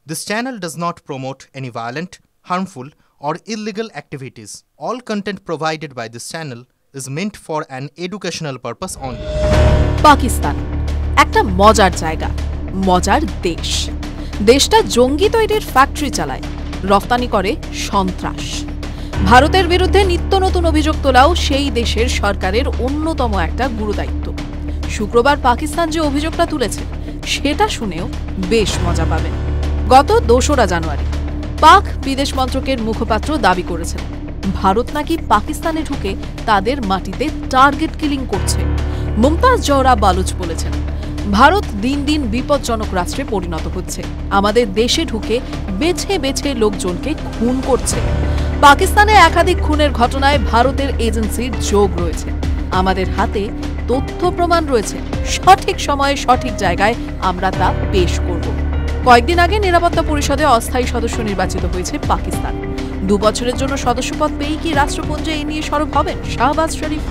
This channel does not promote any violent, harmful, or illegal activities. All content provided by this channel is meant for an educational purpose only. Pakistan একটা মজার জায়গা, মজার দেশ। দেশটা জঙ্গি তৈরির ফ্যাক্টরি চালায়, রফতানি করে সন্ত্রাস। ভারতের বিরুদ্ধে নিত্য নতুন অভিযোগ তোলাও সেই দেশের সরকারের অন্যতম একটা গুরুদায়িত্ব। শুক্রবার পাকিস্তান যে অভিযোগটা তুলেছে সেটা শুনেও বেশ মজা পাবেন। গত ২রা জানুয়ারি পাক বিদেশ মন্ত্রকের মুখপাত্র দাবি করেছেন ভারত নাকি পাকিস্তানে ঢুকে তাদের মাটিতে টার্গেট কিলিং করছে। মুমতাজ জহরা বালুচ বলেছেন, ভারত দিন দিন বিপজ্জনক রাষ্ট্রে পরিণত হচ্ছে, আমাদের দেশে ঢুকে বেছে বেছে লোকজনকে খুন করছে। পাকিস্তানে একাধিক খুনের ঘটনায় ভারতের এজেন্সির যোগ রয়েছে। আমাদের হাতে তথ্য প্রমাণ রয়েছে, সঠিক সময়ে সঠিক জায়গায় আমরা তা পেশ করব। কয়েকদিন আগে নিরাপত্তা পরিষদে অস্থায়ী সদস্য নির্বাচিত হয়েছে পাকিস্তান। ২ বছরের জন্য সদস্যপদ পেয়েই কি রাষ্ট্রপুঞ্জে এই নিয়ে সরব হবেন শাহবাজ শরীফ?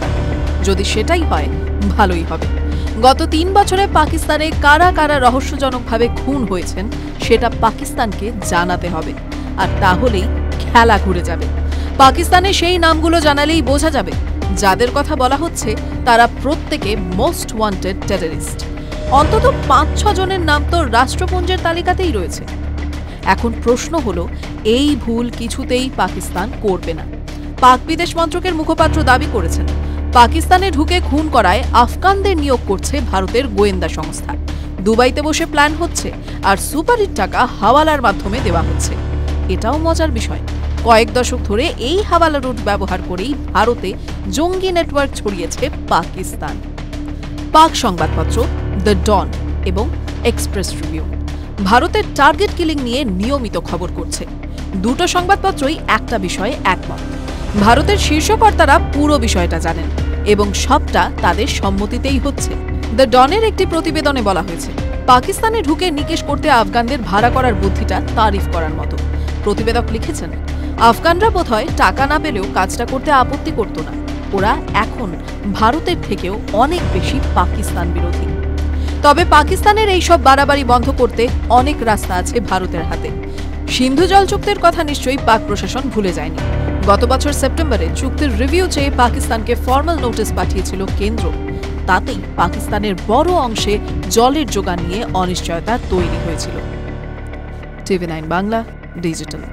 যদি সেটাই হয় ভালোই হবে। গত ৩ বছরে পাকিস্তানে কারা কারা রহস্যজনকভাবে খুন হয়েছেন সেটা পাকিস্তানকে জানাতে হবে, আর তাহলেই খেলা ঘুরে যাবে। পাকিস্তানে সেই নামগুলো জানালেই বোঝা যাবে যাদের কথা বলা হচ্ছে তারা প্রত্যেকে মোস্ট ওয়ান্টেড টেররিস্ট। অন্তত ৫-৬ জনের নাম তো রাষ্ট্রপুঞ্জের তালিকাতেই রয়েছে। এখন প্রশ্ন হলো, এই ভুল কিছুতেই পাকিস্তান করবে না। পাক বিদেশ মন্ত্রকের মুখপাত্র দাবি করেছেন পাকিস্তানে ঢুকে খুন করায় আফগানদের নিয়োগ করছে ভারতের গোয়েন্দা সংস্থা। দুবাইতে বসে প্ল্যান হচ্ছে, আর সুপারির টাকা হাওয়ালার মাধ্যমে দেওয়া হচ্ছে। এটাও মজার বিষয়, কয়েক দশক ধরে এই হাওয়ালা রুট ব্যবহার করেই ভারতে জঙ্গি নেটওয়ার্ক ছড়িয়েছে পাকিস্তান। পাক সংবাদপত্র দ্য ডন এবং এক্সপ্রেস রিভিউ ভারতের টার্গেট কিলিং নিয়ে নিয়মিত খবর করছে। দুটো সংবাদপত্রই একটা বিষয়ে একমত, ভারতের শীর্ষকর্তারা পুরো বিষয়টা জানেন এবং সবটা তাদের সম্মতিতেই হচ্ছে। দ্য ডনের একটি প্রতিবেদনে বলা হয়েছে, পাকিস্তানে ঢুকে নিকেশ করতে আফগানদের ভাড়া করার বুদ্ধিটা তারিফ করার মতো। প্রতিবেদক লিখেছেন, আফগানরা বোধহয় টাকা না পেলেও কাজটা করতে আপত্তি করত না। ওরা এখন ভারতের থেকেও অনেক বেশি পাকিস্তান বিরোধী। তবে পাকিস্তানের এইসব বাড়াবাড়ি বন্ধ করতে অনেক রাস্তা আছে ভারতের হাতে। সিন্ধু জল চুক্তির কথা নিশ্চয়ই পাক প্রশাসন ভুলে যায়নি। গত বছর সেপ্টেম্বরে চুক্তির রিভিউ চেয়ে পাকিস্তানকে ফর্মাল নোটিশ পাঠিয়েছিল কেন্দ্র। তাতেই পাকিস্তানের বড় অংশে জলের যোগান নিয়ে অনিশ্চয়তা তৈরি হয়েছিল। TV9 Bangla digital.